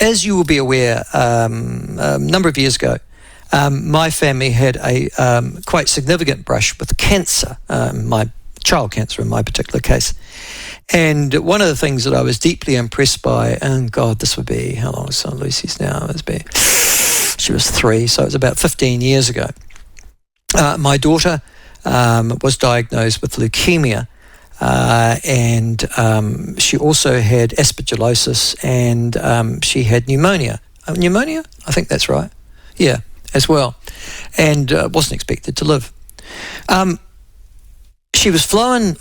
as you will be aware, a number of years ago, my family had a quite significant brush with cancer, my child cancer in my particular case. And one of the things that I was deeply impressed by, and God, this would be, how long is Lucy's now? She was 3, so it was about 15 years ago. My daughter was diagnosed with leukemia, and she also had aspergillosis, and she had pneumonia. Pneumonia? I think that's right. Yeah, as well. And wasn't expected to live. She was flown in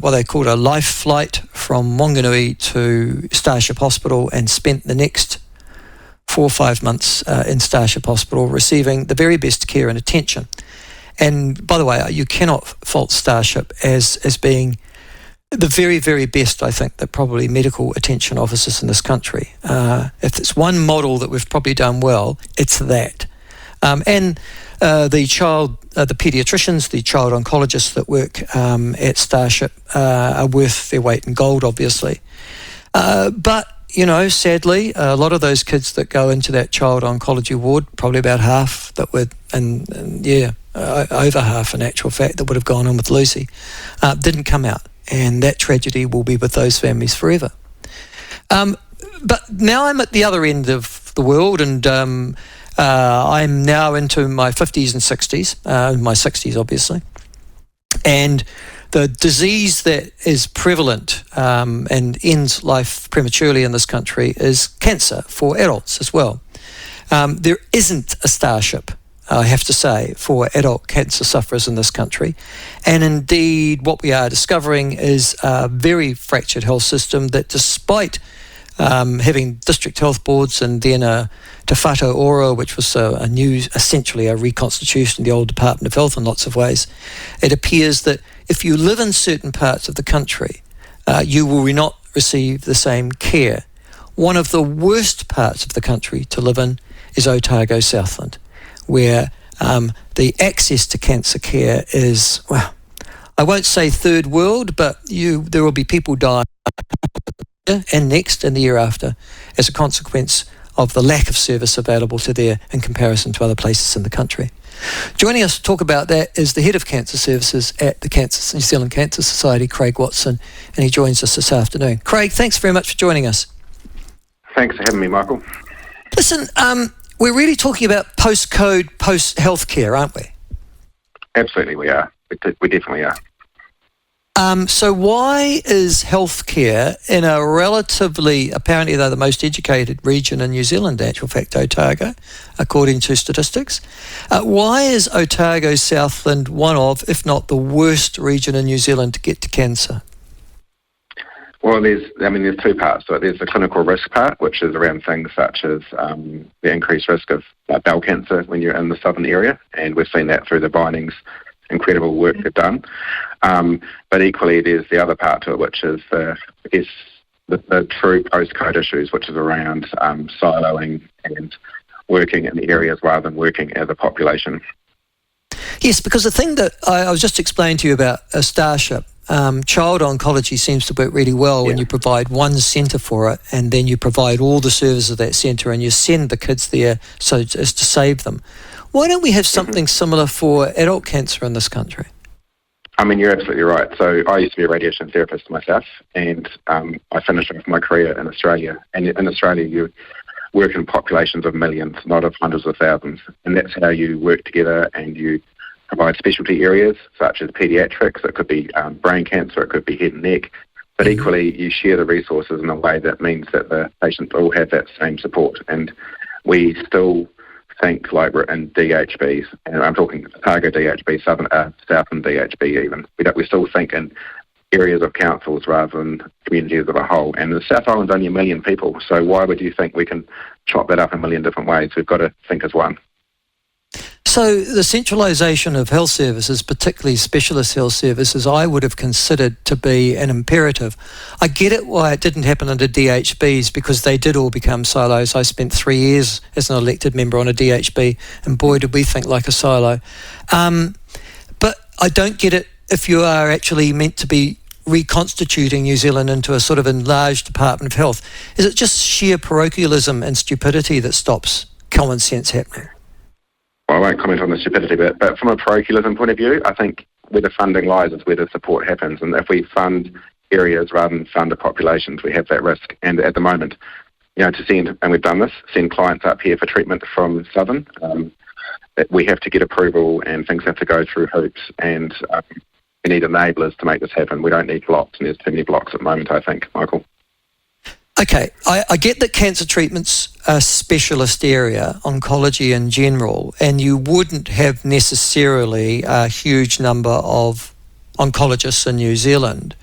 what they called a life flight from Wanganui to Starship Hospital, and spent the next 4 or 5 months in Starship Hospital receiving the very best care and attention. And by the way, you cannot fault Starship as being the very, very best, I think, that probably medical attention officers in this country. If it's one model that we've probably done well, it's that. And the paediatricians, the child oncologists that work at Starship are worth their weight in gold, obviously. But, sadly, a lot of those kids that go into that child oncology ward, probably about half that would, over half in actual fact, that would have gone on with Lucy, didn't come out. And that tragedy will be with those families forever. But now I'm at the other end of the world, and I'm now into my 50s and 60s, my 60s obviously, and the disease that is prevalent and ends life prematurely in this country is cancer for adults as well. There isn't a Starship, I have to say, for adult cancer sufferers in this country, and indeed what we are discovering is a very fractured health system that, despite having district health boards and then a Te Whātau Ora, which was essentially a reconstitution of the old Department of Health in lots of ways, it appears that if you live in certain parts of the country, you will not receive the same care. One of the worst parts of the country to live in is Otago Southland, where the access to cancer care is, well, I won't say third world, but there will be people dying and next and the year after as a consequence of the lack of service available to there in comparison to other places in the country. Joining us to talk about that is the Head of Cancer Services at the New Zealand Cancer Society, Craig Watson, and he joins us this afternoon. Craig, thanks very much for joining us. Thanks for having me, Michael. Listen, we're really talking about post-code, post-healthcare, aren't we? Absolutely we are. We definitely are. So why is healthcare in a relatively, apparently they're the most educated region in New Zealand, in actual fact, Otago, according to statistics, why is Otago Southland one of, if not the worst region in New Zealand to get to cancer? Well, there's 2 parts to it. There's the clinical risk part, which is around things such as the increased risk of bowel cancer when you're in the southern area, and we've seen that through the Bindings incredible work they've done. But equally, there's the other part to it, which is the true postcode issues, which is around siloing and working in the areas rather than working as a population. Yes, because the thing that I was just explaining to you about a Starship, child oncology seems to work really well when you provide one centre for it, and then you provide all the services of that centre and you send the kids there so as to save them. Why don't we have something similar for adult cancer in this country? I mean, you're absolutely right. So I used to be a radiation therapist myself, and I finished off my career in Australia. And in Australia, you work in populations of millions, not of hundreds of thousands. And that's how you work together, and you provide specialty areas such as paediatrics. It could be brain cancer, it could be head and neck. But equally, you share the resources in a way that means that the patients all have that same support. And we still think like we're in DHBs, and I'm talking Otago DHB, Southern DHB even. We still think in areas of councils rather than communities as a whole. And the South Island's only 1 million people, so why would you think we can chop that up in 1 million different ways? We've got to think as one. So the centralisation of health services, particularly specialist health services, I would have considered to be an imperative. I get it why it didn't happen under DHBs, because they did all become silos. I spent 3 years as an elected member on a DHB, and boy, did we think like a silo. But I don't get it if you are actually meant to be reconstituting New Zealand into a sort of enlarged Department of Health? Is it just sheer parochialism and stupidity that stops common sense happening? Well, I won't comment on the stupidity bit, but from a parochialism point of view, I think where the funding lies is where the support happens. And if we fund areas rather than fund the populations, we have that risk. And at the moment, to send, and we've done this, send clients up here for treatment from Southern, we have to get approval and things have to go through hoops, and we need enablers to make this happen. We don't need blocks, and there's too many blocks at the moment, I think, Michael. Okay, I get that cancer treatment's a specialist area, oncology in general, and you wouldn't have necessarily a huge number of oncologists in New Zealand.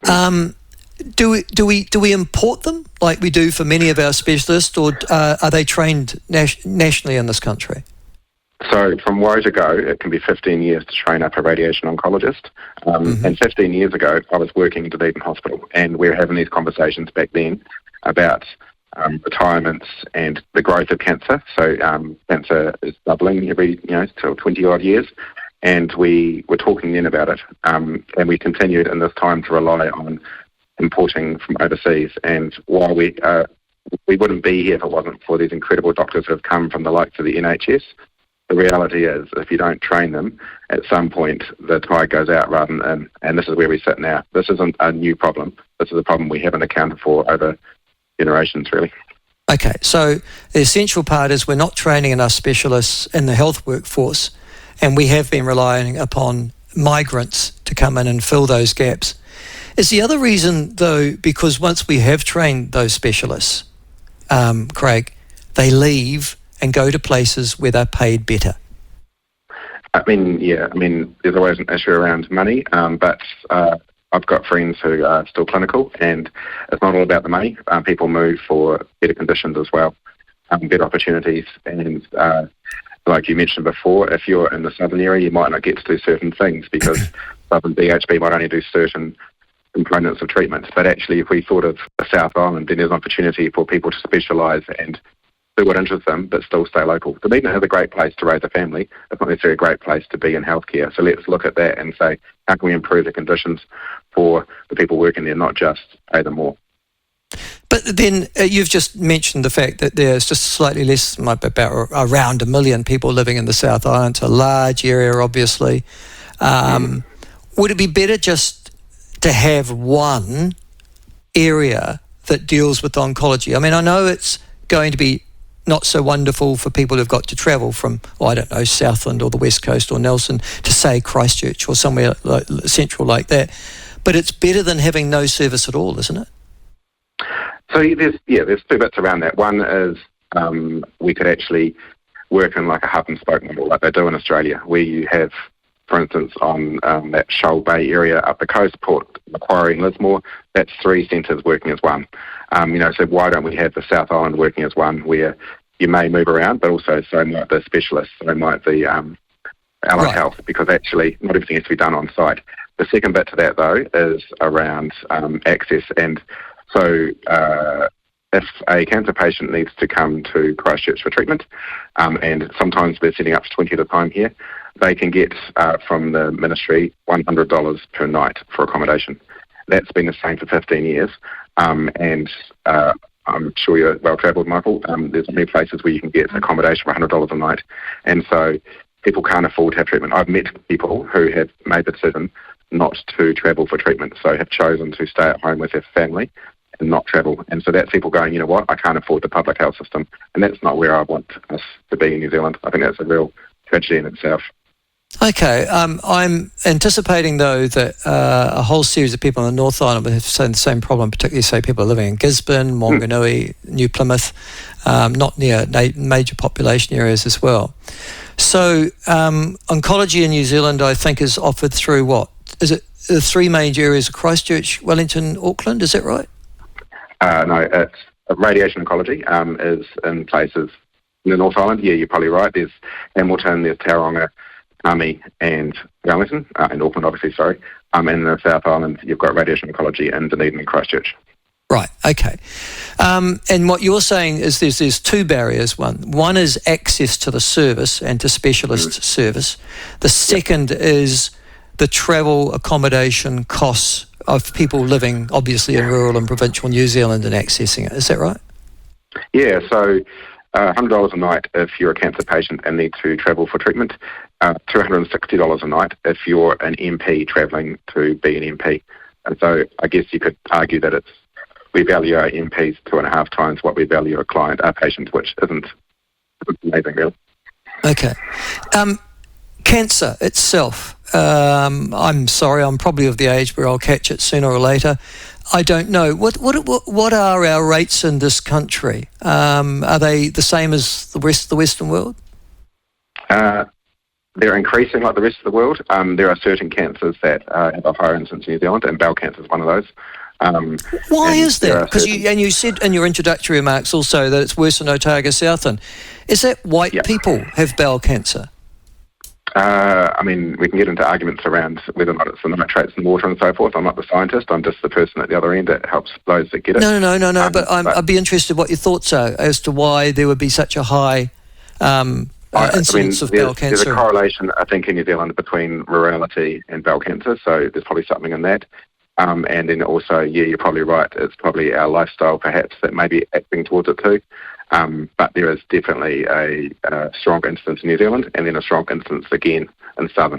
Do we import them like we do for many of our specialists, or are they trained nationally in this country? So from where to go, it can be 15 years to train up a radiation oncologist. And 15 years ago, I was working in Devlin Hospital, and we were having these conversations back then about retirements and the growth of cancer. So cancer is doubling every, till 20-odd years. And we were talking then about it. And we continued in this time to rely on importing from overseas. And while we wouldn't be here if it wasn't for these incredible doctors who have come from the likes of the NHS, the reality is, if you don't train them, at some point the tide goes out rather than in, and this is where we sit now. This isn't a new problem. This is a problem we haven't accounted for over generations, really. Okay, so the essential part is we're not training enough specialists in the health workforce, and we have been relying upon migrants to come in and fill those gaps. Is the other reason, though, because once we have trained those specialists, Craig, they leave and go to places where they're paid better? There's always an issue around money, but I've got friends who are still clinical, and it's not all about the money. People move for better conditions as well, better opportunities, and like you mentioned before, if you're in the southern area, you might not get to do certain things because Southern BHB might only do certain components of treatment. But actually, if we thought of the South Island, then there's an opportunity for people to specialise and do what interests them, but still stay local. Dunedin is a great place to raise a family. It's not necessarily a great place to be in healthcare. So let's look at that and say, how can we improve the conditions for the people working there, not just pay them more? But then you've just mentioned the fact that there's just slightly less, might be about around 1 million people living in the South Island. It's a large area, obviously. Would it be better just to have one area that deals with oncology? I mean, I know it's going to be not so wonderful for people who've got to travel from, Southland or the West Coast or Nelson to, say, Christchurch or somewhere central like that. But it's better than having no service at all, isn't it? So there's two bits around that. One is we could actually work in like a hub and spoke model like they do in Australia, where you have, for instance, on that Shoal Bay area up the coast, Port Macquarie and Lismore, that's 3 centres working as one. So why don't we have the South Island working as one, where you may move around, but also so might the specialists, so might the allied health, because actually not everything has to be done on site. The second bit to that, though, is around access. And so if a cancer patient needs to come to Christchurch for treatment, and sometimes we're setting up for 20 at a time here, they can get from the ministry $100 per night for accommodation. That's been the same for 15 years. And I'm sure you're well-travelled, Michael. There's many places where you can get accommodation for $100 a night. And so people can't afford to have treatment. I've met people who have made the decision not to travel for treatment, so have chosen to stay at home with their family and not travel. And so that's people going, you know what, I can't afford the public health system. And that's not where I want us to be in New Zealand. I think that's a real tragedy in itself. Okay, I'm anticipating, though, that a whole series of people on the North Island will have the same problem, particularly, say, people living in Gisborne, Wanganui, New Plymouth, not near major population areas as well. So oncology in New Zealand, I think, is offered through what? Is it the 3 major areas of Christchurch, Wellington, Auckland? Is that right? No, it's radiation oncology is in places in the North Island. Yeah, you're probably right. There's Hamilton, there's Tauranga, Army and Wellington, and Auckland, obviously, sorry. And in the South Island, you've got radiation oncology in Dunedin and Christchurch. Right, okay. And what you're saying is there's 2 barriers. One is access to the service and to specialist service. The second is the travel, accommodation, costs of people living obviously in rural and provincial New Zealand and accessing it. Is that right? Yeah, so $100 a night if you're a cancer patient and need to travel for treatment, $260 a night if you're an MP travelling to be an MP. And so I guess you could argue that we value our MPs 2.5 times what we value a patient, which isn't amazing, really. Okay. Cancer itself, I'm sorry, I'm probably of the age where I'll catch it sooner or later. I don't know. What are our rates in this country? Are they the same as the rest of the Western world? They're increasing like the rest of the world. There are certain cancers that have a higher incidence in New Zealand, and bowel cancer is one of those. Why is that? Because you said in your introductory remarks also that it's worse in Otago Southland. Is that white people have bowel cancer? I mean, we can get into arguments around whether or not it's the nitrates in the water and so forth. I'm not the scientist. I'm just the person at the other end that helps those that get it. No. But I'd be interested what your thoughts are as to why there would be such a high incidence of bowel cancer. There's a correlation, I think, in New Zealand between rurality and bowel cancer, so there's probably something in that. And then also, you're probably right, it's probably our lifestyle perhaps that may be acting towards it too. But there is definitely a strong instance in New Zealand and then a strong instance again in southern